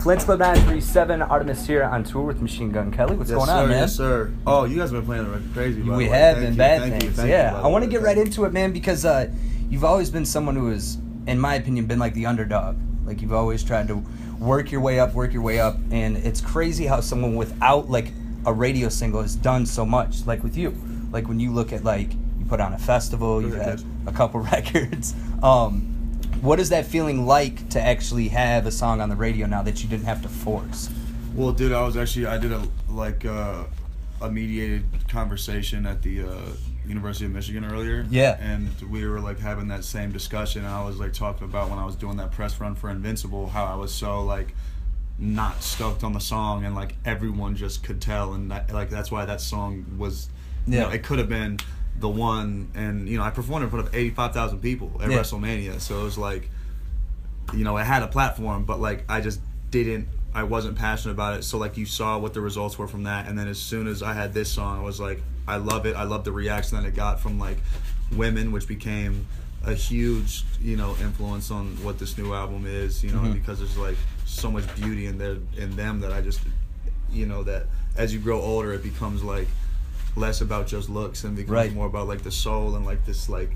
Flint's Club 937, Artimis here on tour with Machine Gun Kelly. What's going on, man? Yes, sir. Oh, you guys have been playing the record crazy, by We the way. have Thank been you, bad thank things. you, Yeah, I want to get right into it, man, because you've always been someone who has, in my opinion, been like the underdog. Like, you've always tried to work your way up, and it's crazy how someone without, like, a radio single has done so much, like with you. Like, when you look at, like, you put on a festival, you've had a couple records. What is that feeling like to actually have a song on the radio now that you didn't have to force? Well, dude, I did a mediated conversation at the University of Michigan earlier. Yeah. And we were like having that same discussion, and I was like talking about when I was doing that press run for Invincible, how I was so like not stoked on the song, and like everyone just could tell, and that, like that's why that song was, you know, it could have been the one, and you know I performed in front of 85,000 people at WrestleMania, so it was like, you know, it had a platform, but like I wasn't passionate about it. So like you saw what the results were from that, and then as soon as I had this song, I was like, I love it. I love the reaction that it got from like women, which became a huge, you know, influence on what this new album is, you know, because there's like so much beauty in them that I just, you know, that as you grow older it becomes like less about just looks and becomes more about like the soul and like this like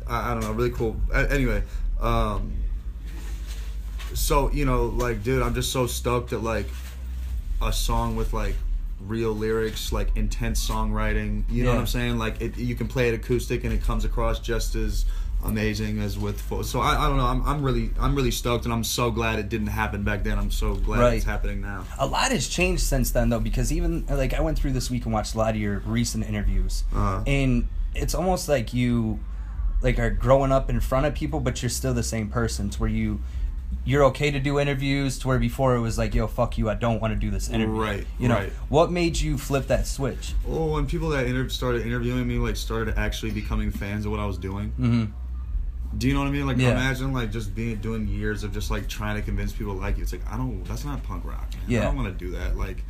I don't know, really cool. Anyway, so you know, like dude, I'm just so stoked that like a song with like real lyrics, like intense songwriting, you know what I'm saying, like you can play it acoustic and it comes across just as amazing as with full. So I don't know, I'm really stoked, and I'm so glad it didn't happen back then. I'm so glad it's happening now. A lot has changed since then though, because even like I went through this week and watched a lot of your recent interviews, and it's almost like you like are growing up in front of people, but you're still the same person, to where you're okay to do interviews, to where before it was like, yo, fuck you, I don't want to do this interview. Right, you know, what made you flip that switch? Oh, when people that started interviewing me like started actually becoming fans of what I was doing. Do you know what I mean? Like imagine like just doing years of just like trying to convince people to like you. It's like, that's not punk rock, man. I don't want to do that. Like,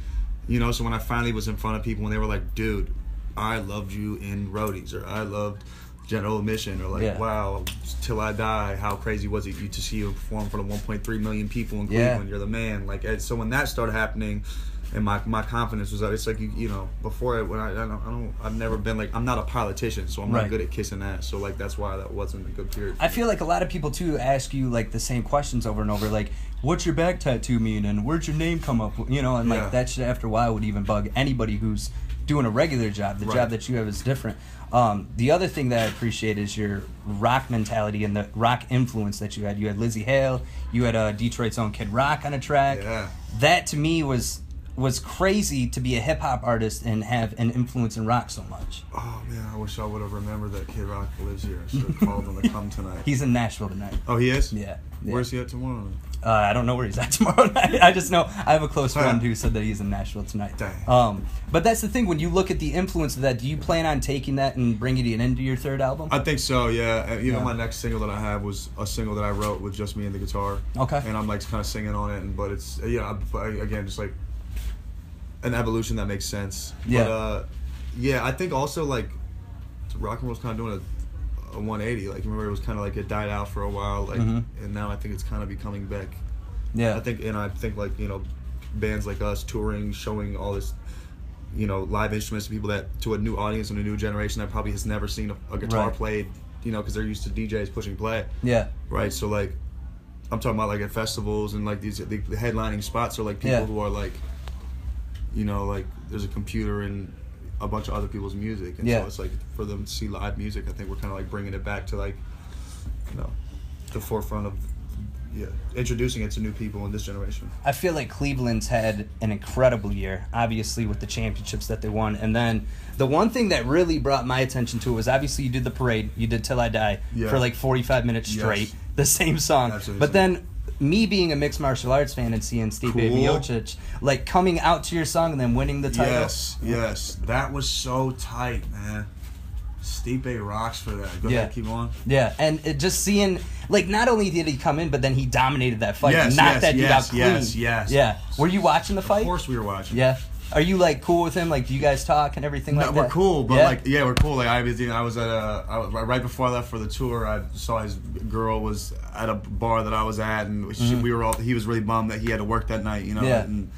you know, so when I finally was in front of people and they were like, dude, I loved you in Roadies, or I loved General Admission, or like, wow, Till I Die, how crazy was it to see you perform in front of 1.3 million people in Cleveland? You're the man. Like, so when that started happening, and my confidence was up. It's like you know, before I've never been like, I'm not a politician, so I'm not good at kissing ass. So like that's why that wasn't a good period. I feel like a lot of people too ask you like the same questions over and over, like, what's your back tattoo mean, and where'd your name come up? You know, and like that shit after a while would even bug anybody who's doing a regular job. The job that you have is different. The other thing that I appreciate is your rock mentality and the rock influence that you had. You had Lizzie Hale, you had Detroit's own Kid Rock on a track. That to me was crazy, to be a hip-hop artist and have an influence in rock so much. Oh man, I wish I would have remembered that Kid Rock lives here. I should have called him to come tonight. He's in Nashville tonight. Oh, he is? Yeah. Where's he at tomorrow? I don't know where he's at tomorrow night. I just know I have a close friend who said that he's in Nashville tonight. Dang. But that's the thing, when you look at the influence of that, do you plan on taking that and bringing it into your third album? I think so, yeah. You know, my next single that I have was a single that I wrote with just me and the guitar. Okay. And I'm like kind of singing on it, but it's, again, just like an evolution that makes sense. But I think also like rock and roll's kind of doing a 180. Like, remember, it was kind of like it died out for a while, like, and now I think it's kind of becoming back. I think like, you know, bands like us touring, showing all this, you know, live instruments to people to a new audience and a new generation that probably has never seen a guitar played, you know, because they're used to DJs pushing play. Right. So like, I'm talking about like at festivals and like the headlining spots are like people who are like, you know, like there's a computer and a bunch of other people's music, and so it's like for them to see live music, I think we're kind of like bringing it back to like, you know, the forefront of introducing it to new people in this generation. I feel like Cleveland's had an incredible year, obviously with the championships that they won, and then the one thing that really brought my attention to it was obviously you did the parade, you did Till I Die for like 45 minutes straight, the same song. Absolutely. But then me being a mixed martial arts fan and seeing Stipe Miocic like coming out to your song and then winning the title. Yes, that was so tight, man. Stipe rocks for that. Go ahead, keep on. Yeah, and it just seeing, like, not only did he come in, but then he dominated that fight. Knocked that dude out clean. Yes. Yeah. Were you watching the fight? Of course we were watching. Yeah. Are you like cool with him? Like, do you guys talk and everything like that? We're cool, but we're cool. Like I was at right before I left for the tour. I saw his girl was at a bar that I was at, and we were all. He was really bummed that he had to work that night. You know, and,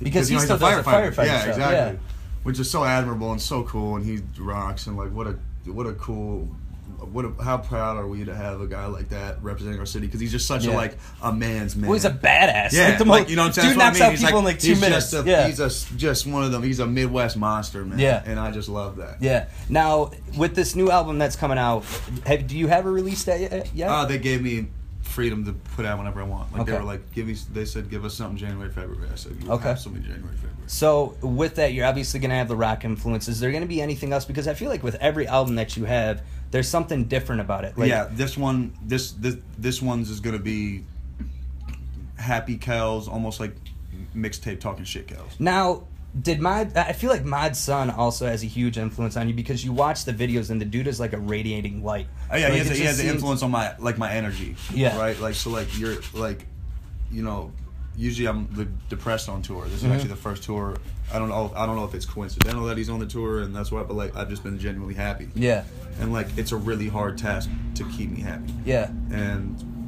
because he still does a firefighter. Yeah, show. exactly. Yeah. Which is so admirable and so cool, and he rocks. And like, how proud are we to have a guy like that representing our city? Because he's just such a man's man. Well, he's a badass. Yeah, like, you know what I'm saying? Dude knocks out people in like 2 minutes. He's just one of them. He's a Midwest monster, man. Yeah. And I just love that. Yeah. Now, with this new album that's coming out, do you have a release date yet? They gave me freedom to put out whenever I want. Like, okay. they were like, they said, give us something January, February. I said, have something January, February. So with that, you're obviously going to have the rock influence. Is there going to be anything else? Because I feel like with every album that you have, there's something different about it. Like, yeah, this one's is going to be happy cows, almost like mixtape talking shit cows. Now, I feel like Mod's son also has a huge influence on you because you watch the videos and the dude is like a radiating light. Oh yeah, like, he has an influence on my energy. Yeah. Right? Like, so like you're like, you know, usually I'm depressed on tour. This is actually the first tour. I don't know if it's coincidental that he's on the tour and that's why, but like I've just been genuinely happy. Yeah. And like it's a really hard task to keep me happy. Yeah.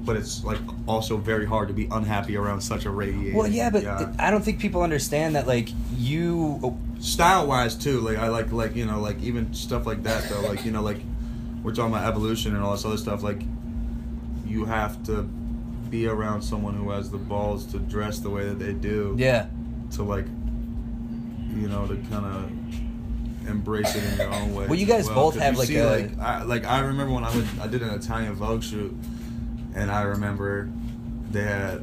But it's like also very hard to be unhappy around such a radiating. Well, yeah, but I don't think people understand that like you style wise too. Like I like you know like even stuff like that though. Like you know like we're talking about evolution and all this other stuff. Like you have to be around someone who has the balls to dress the way that they do. Yeah. To like, you know, to kind of embrace it in your own way. Well, you guys both have like I remember when I did an Italian Vogue shoot, and I remember that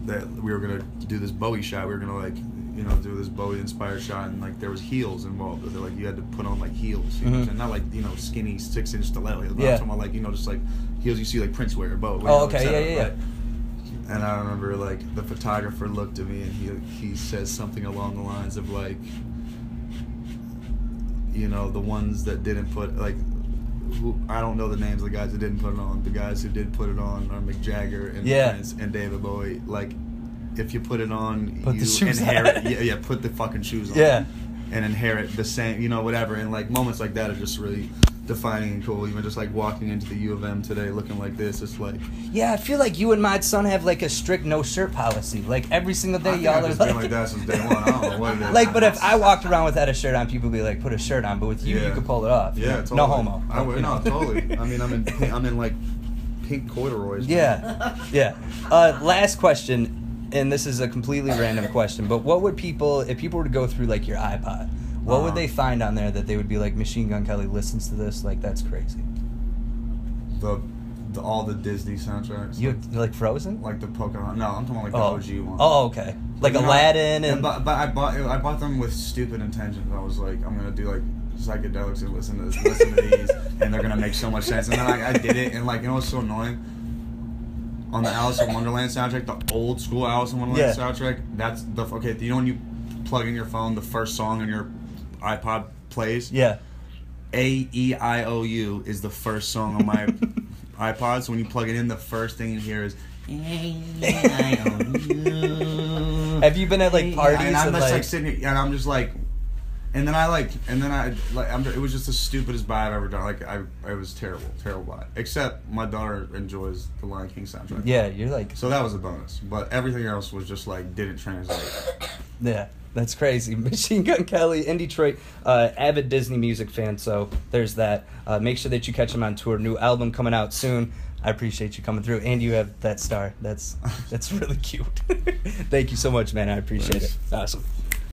we were gonna do this Bowie shot. We were gonna like, you know, do this Bowie inspired shot, and like there was heels involved with it. Like you had to put on like heels, you know, and not like, you know, skinny 6-inch stiletto heels. But I'm talking about like, you know, just like heels you see like Prince wear, Bowie. Oh, okay, yeah. And I remember like the photographer looked at me and he says something along the lines of like, you know, the ones that didn't put like. I don't know the names of the guys that didn't put it on. The guys who did put it on are Mick Jagger and Prince and David Bowie. Like, if you put it on, put you inherit. Put the fucking shoes on. Yeah. And inherit the same, you know, whatever. And like moments like that are just really defining and cool. Even just like walking into the U of M today looking like this, it's like. Yeah, I feel like you and my son have like a strict no shirt policy. Like every single day, y'all I've are just like. been like that since day one. I don't know what it is. Like, but if I walked around without a shirt on, people would be like, "Put a shirt on." But with you, you could pull it off. Yeah, totally. No homo. I would totally. I mean, I'm in like pink corduroys. Yeah, yeah. Last question, and this is a completely random question, but what would people, if people were to go through like your iPod, what would they find on there that they would be like, Machine Gun Kelly listens to this, like that's crazy? All the Disney soundtracks. You like Frozen? Like the Pokemon. No, I'm talking like the OG one. Oh, okay. Like Aladdin and. But I bought them with stupid intentions. I was like, I'm gonna do like psychedelics and listen to these, and they're gonna make so much sense. And then I did it, and like, you know what's so annoying? On the Alice in Wonderland soundtrack, the old school Alice in Wonderland soundtrack, that's the you know when you plug in your phone, the first song on your iPod plays. Yeah. A-E-I-O-U is the first song on my iPod. So when you plug it in, the first thing you hear is A-E-I-O-U. Have you been at like parties? And I'm just like sitting here, and I'm just like, it was just the stupidest buy I've ever done. Like it was terrible buy. Except my daughter enjoys the Lion King soundtrack. Yeah, you're like. So that was a bonus, but everything else was just like didn't translate. Yeah. That's crazy. Machine Gun Kelly in Detroit, avid Disney music fan, so there's that. Make sure that you catch him on tour. New album coming out soon. I appreciate you coming through. And you have that star. That's really cute. Thank you so much, man. I appreciate it. Awesome.